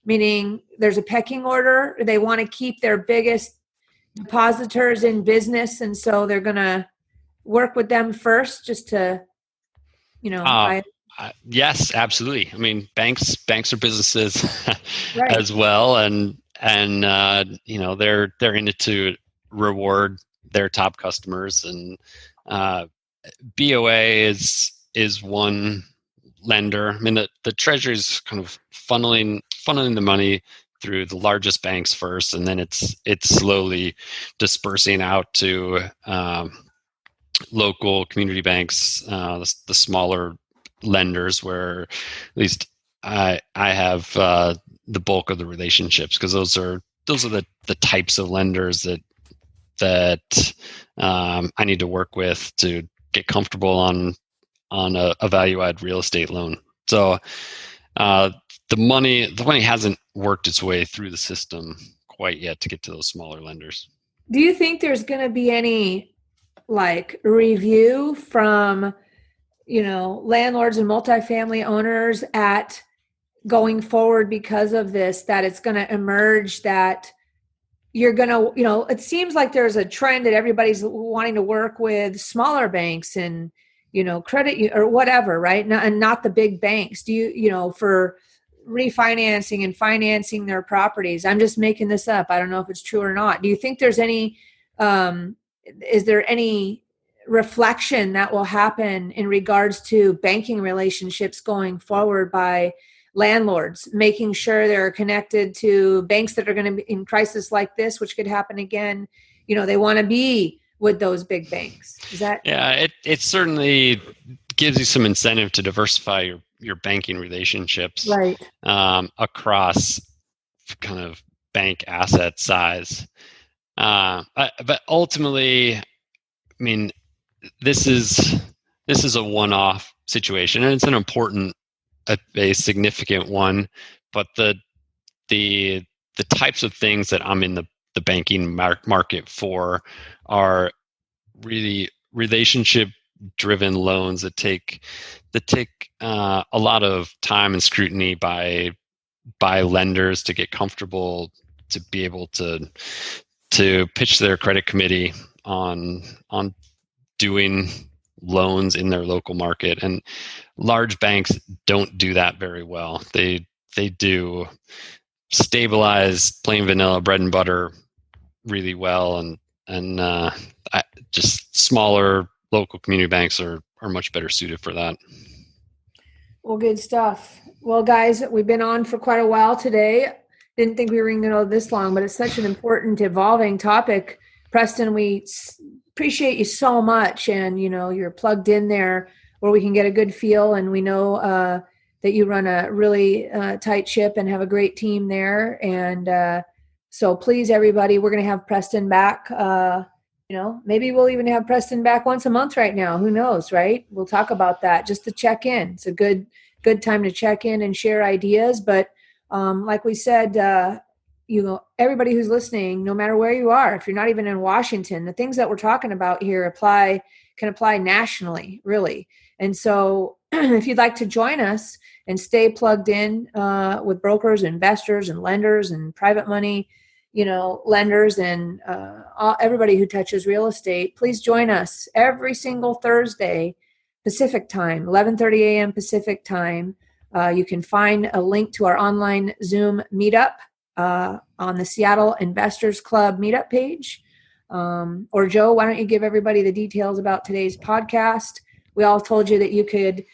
Meaning there's a pecking order. They want to keep their biggest depositors in business. And so they're going to work with them first just to, yes, absolutely. I mean, banks are businesses right. as well. And they're in it to reward their top customers. And BOA is one lender. I mean, the Treasury's kind of funneling the money through the largest banks first, and then it's slowly dispersing out to local community banks, the smaller lenders, where at least I have the bulk of the relationships, because those are the types of lenders that I need to work with to get comfortable on a value-add real estate loan. So the money hasn't worked its way through the system quite yet to get to those smaller lenders. Do you think there's going to be any review from, landlords and multifamily owners at going forward because of this, that it's going to emerge that you're going to, it seems like there's a trend that everybody's wanting to work with smaller banks and, credit or whatever, right? And not the big banks. Do you, for refinancing and financing their properties? I'm just making this up. I don't know if it's true or not. Do you think there's any, is there any reflection that will happen in regards to banking relationships going forward by landlords, making sure they're connected to banks that are going to be in crisis like this, which could happen again? They want to be with those big banks. Is that? Yeah, it certainly gives you some incentive to diversify your banking relationships, right, across kind of bank asset size. But ultimately, I mean, this is a one-off situation, and it's an important, a significant one. But the types of things that I'm in the banking market for are really relationship-driven loans that take a lot of time and scrutiny by lenders to get comfortable to be able to pitch their credit committee on doing loans in their local market. And large banks don't do that very well. They do stabilize plain vanilla bread and butter really well, and just smaller local community banks are much better suited for that. Well, good stuff. Well, guys, we've been on for quite a while today. Didn't think we were going to go this long, but it's such an important, evolving topic. Preston, we appreciate you so much. And, you're plugged in there where we can get a good feel. And we know that you run a really tight ship and have a great team there. And so please, everybody, we're going to have Preston back. Maybe we'll even have Preston back once a month right now. Who knows, right? We'll talk about that just to check in. It's a good time to check in and share ideas. But like we said, everybody who's listening, no matter where you are, if you're not even in Washington, the things that we're talking about here can apply nationally, really. And so if you'd like to join us and stay plugged in with brokers, investors, and lenders and private money, lenders and everybody who touches real estate, please join us every single Thursday, Pacific time, 11:30 a.m. Pacific time. You can find a link to our online Zoom meetup on the Seattle Investors Club meetup page. Or Joe, why don't you give everybody the details about today's podcast? We all told you that you could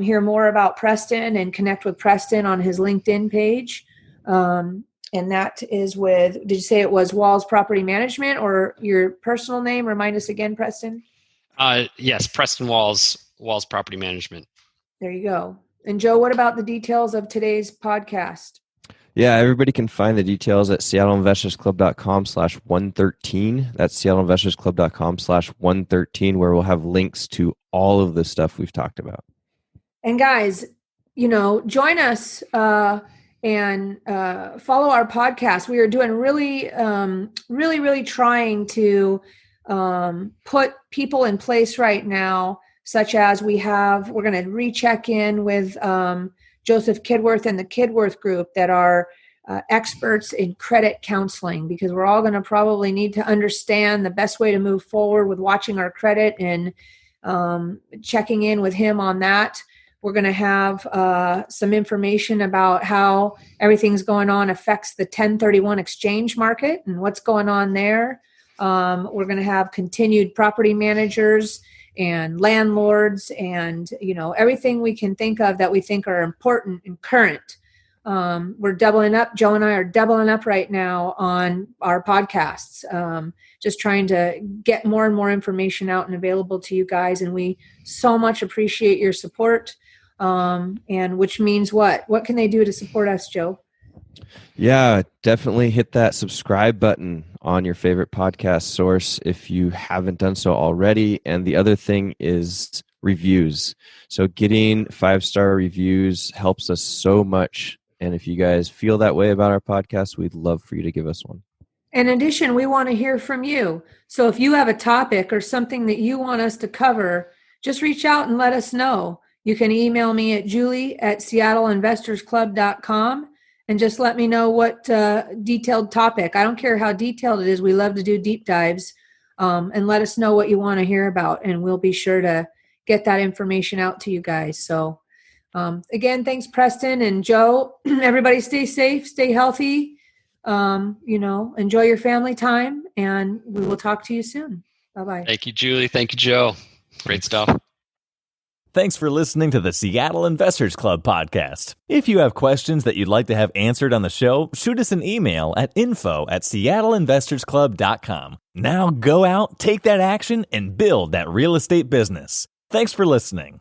hear more about Preston and connect with Preston on his LinkedIn page. And that is with, did you say it was Walls Property Management or your personal name? Remind us again, Preston. Yes, Preston Walls Property Management. There you go. And Joe, what about the details of today's podcast? Yeah, everybody can find the details at seattleinvestorsclub.com/113. That's seattleinvestorsclub.com/113, where we'll have links to all of the stuff we've talked about. And guys, join us and follow our podcast. We are doing really trying to put people in place right now, such as we're going to recheck in with Joseph Kidworth and the Kidworth Group that are experts in credit counseling, because we're all going to probably need to understand the best way to move forward with watching our credit and checking in with him on that. We're going to have some information about how everything's going on affects the 1031 exchange market and what's going on there. We're going to have continued property managers and landlords and, everything we can think of that we think are important and current. We're doubling up. Joe and I are doubling up right now on our podcasts, just trying to get more and more information out and available to you guys. And we so much appreciate your support. And which means what? What can they do to support us, Joe? Yeah, definitely hit that subscribe button on your favorite podcast source if you haven't done so already. And the other thing is reviews. So getting 5-star reviews helps us so much. And if you guys feel that way about our podcast, we'd love for you to give us one. In addition, we want to hear from you. So if you have a topic or something that you want us to cover, just reach out and let us know. You can email me at julie@seattleinvestorsclub.com and just let me know what detailed topic. I don't care how detailed it is. We love to do deep dives, and let us know what you want to hear about, and we'll be sure to get that information out to you guys. So again, thanks, Preston and Joe. Everybody stay safe, stay healthy, enjoy your family time, and we will talk to you soon. Bye-bye. Thank you, Julie. Thank you, Joe. Great stuff. Thanks for listening to the Seattle Investors Club podcast. If you have questions that you'd like to have answered on the show, shoot us an email at info@seattleinvestorsclub.com. Now go out, take that action, and build that real estate business. Thanks for listening.